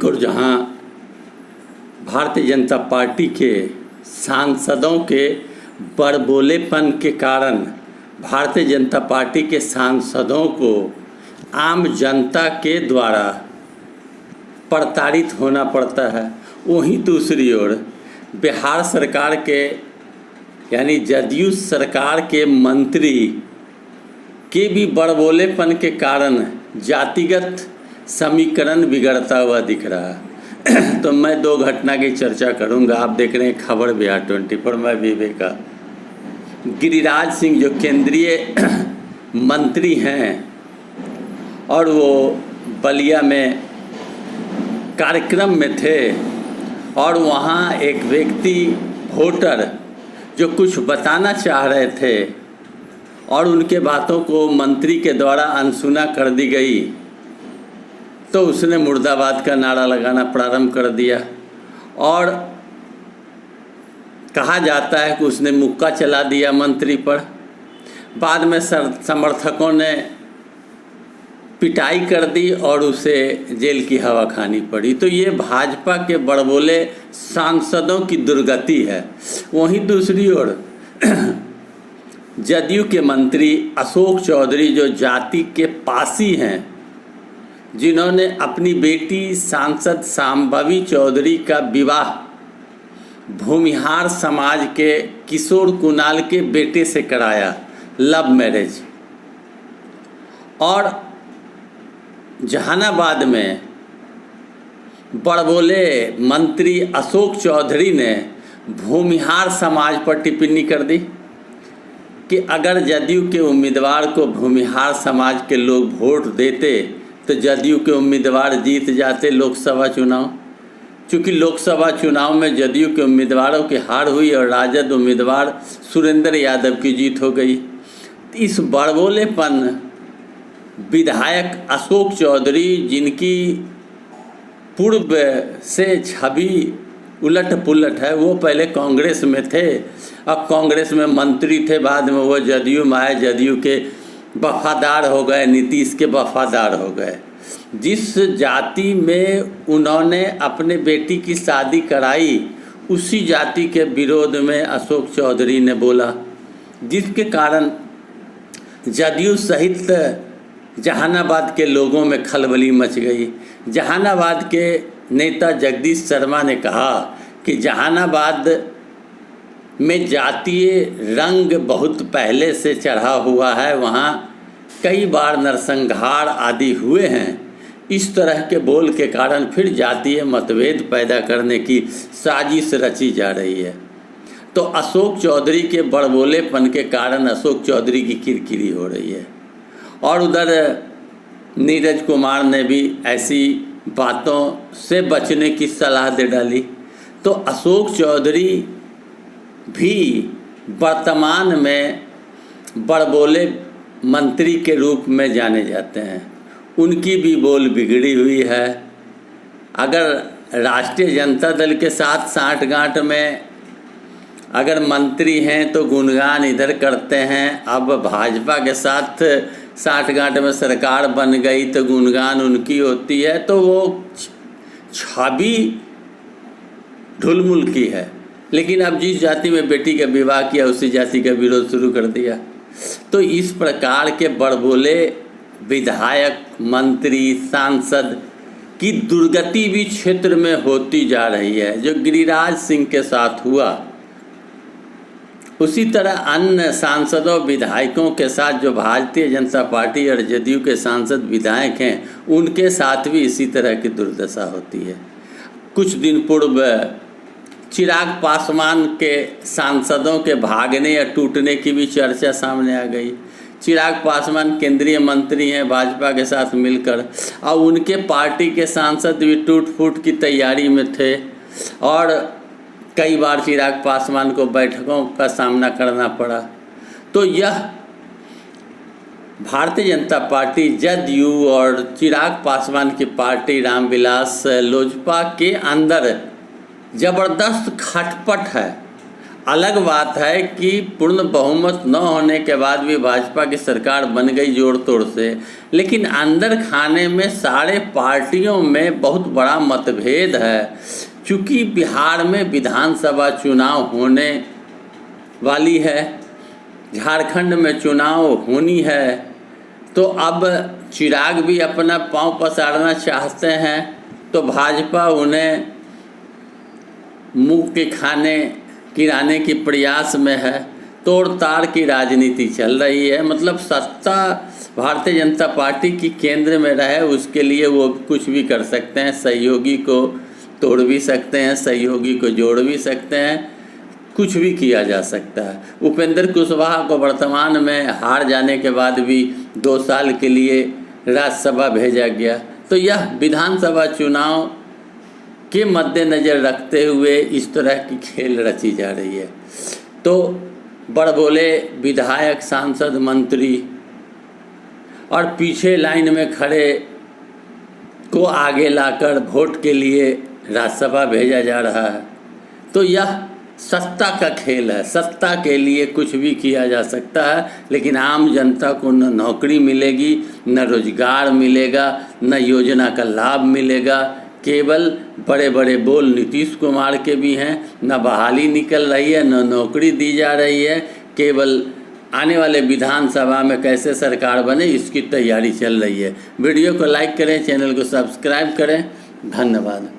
और जहां भारतीय जनता पार्टी के सांसदों के बड़बोलेपन के कारण भारतीय जनता पार्टी के सांसदों को आम जनता के द्वारा प्रताड़ित होना पड़ता है, वहीं दूसरी ओर बिहार सरकार के यानी जदयू सरकार के मंत्री के भी बड़बोलेपन के कारण जातिगत समीकरण बिगड़ता हुआ दिख रहा है। तो मैं दो घटना की चर्चा करूंगा। आप देख रहे हैं खबर बिहार 24, मैं विवेका। गिरिराज सिंह जो केंद्रीय मंत्री हैं और वो बलिया में कार्यक्रम में थे और वहाँ एक व्यक्ति वोटर जो कुछ बताना चाह रहे थे और उनके बातों को मंत्री के द्वारा अनसुना कर दी गई, तो उसने मुर्दाबाद का नारा लगाना प्रारंभ कर दिया और कहा जाता है कि उसने मुक्का चला दिया मंत्री पर। बाद में समर्थकों ने पिटाई कर दी और उसे जेल की हवा खानी पड़ी। तो ये भाजपा के बड़बोले सांसदों की दुर्गति है। वहीं दूसरी ओर जदयू के मंत्री अशोक चौधरी जो जाति के पासी हैं, जिन्होंने अपनी बेटी सांसद शांभवी चौधरी का विवाह भूमिहार समाज के किशोर कुणाल के बेटे से कराया, लव मैरिज, और जहानाबाद में बड़बोले मंत्री अशोक चौधरी ने भूमिहार समाज पर टिप्पणी कर दी कि अगर जदयू के उम्मीदवार को भूमिहार समाज के लोग वोट देते तो जदयू के उम्मीदवार जीत जाते लोकसभा चुनाव। चूँकि लोकसभा चुनाव में जदयू के उम्मीदवारों की हार हुई और राजद उम्मीदवार सुरेंद्र यादव की जीत हो गई। इस बड़बोलेपन विधायक अशोक चौधरी, जिनकी पूर्व से छवि उलट पुलट है, वो पहले कांग्रेस में थे, अब कांग्रेस में मंत्री थे, बाद में वो जदयू में आए, जदयू के वफादार हो गए, नीतीश के वफादार हो गए। जिस जाति में उन्होंने अपने बेटी की शादी कराई, उसी जाति के विरोध में अशोक चौधरी ने बोला, जिसके कारण जदयू सहित जहानाबाद के लोगों में खलबली मच गई। जहानाबाद के नेता जगदीश शर्मा ने कहा कि जहानाबाद में जातीय रंग बहुत पहले से चढ़ा हुआ है, वहाँ कई बार नरसंहार आदि हुए हैं। इस तरह के बोल के कारण फिर जातीय मतभेद पैदा करने की साजिश रची जा रही है। तो अशोक चौधरी के बड़बोलेपन के कारण अशोक चौधरी की किरकिरी हो रही है। और उधर नीरज कुमार ने भी ऐसी बातों से बचने की सलाह दे डाली। तो अशोक चौधरी भी वर्तमान में बड़बोले मंत्री के रूप में जाने जाते हैं। उनकी भी बोल बिगड़ी हुई है। अगर राष्ट्रीय जनता दल के साथ साठगांठ में अगर मंत्री हैं तो गुणगान इधर करते हैं, अब भाजपा के साथ साठगांठ में सरकार बन गई तो गुणगान उनकी होती है, तो वो छवि ढुलमुल की है। लेकिन अब जिस जाति में बेटी का विवाह किया उसी जाति का विरोध शुरू कर दिया। तो इस प्रकार के बड़बोले विधायक, मंत्री, सांसद की दुर्गति भी क्षेत्र में होती जा रही है। जो गिरिराज सिंह के साथ हुआ, उसी तरह अन्य सांसदों विधायकों के साथ जो भारतीय जनता पार्टी और जदयू के सांसद विधायक हैं, उनके साथ भी इसी तरह की दुर्दशा होती है। कुछ दिन पूर्व चिराग पासवान के सांसदों के भागने या टूटने की भी चर्चा सामने आ गई। चिराग पासवान केंद्रीय मंत्री हैं भाजपा के साथ मिलकर, और उनके पार्टी के सांसद भी टूट फूट की तैयारी में थे और कई बार चिराग पासवान को बैठकों का सामना करना पड़ा। तो यह भारतीय जनता पार्टी, जदयू और चिराग पासवान की पार्टी रामविलास लोजपा के अंदर ज़बरदस्त खटपट है। अलग बात है कि पूर्ण बहुमत न होने के बाद भी भाजपा की सरकार बन गई जोड़ तोड़ से, लेकिन अंदर खाने में सारे पार्टियों में बहुत बड़ा मतभेद है। चूँकि बिहार में विधानसभा चुनाव होने वाली है, झारखंड में चुनाव होनी है, तो अब चिराग भी अपना पांव पसारना चाहते हैं, तो भाजपा उन्हें मुंह के खाने गिराने की प्रयास में है। तोड़ ताड़ की राजनीति चल रही है, मतलब सत्ता भारतीय जनता पार्टी की केंद्र में रहे उसके लिए वो कुछ भी कर सकते हैं। सहयोगी को तोड़ भी सकते हैं, सहयोगी को जोड़ भी सकते हैं, कुछ भी किया जा सकता है। उपेंद्र कुशवाहा को वर्तमान में हार जाने के बाद भी 2 साल के लिए राज्यसभा भेजा गया। तो यह विधानसभा चुनाव के मद्देनज़र रखते हुए इस तरह की खेल रची जा रही है। तो बड़बोले विधायक, सांसद, मंत्री और पीछे लाइन में खड़े को आगे लाकर वोट के लिए राज्यसभा भेजा जा रहा है। तो यह सत्ता का खेल है। सत्ता के लिए कुछ भी किया जा सकता है, लेकिन आम जनता को न नौकरी मिलेगी, न रोजगार मिलेगा, न योजना का लाभ मिलेगा। केवल बड़े बड़े बोल नीतीश कुमार के भी हैं, न बहाली निकल रही है, न नौकरी दी जा रही है। केवल आने वाले विधानसभा में कैसे सरकार बने इसकी तैयारी चल रही है। वीडियो को लाइक करें, चैनल को सब्सक्राइब करें। धन्यवाद।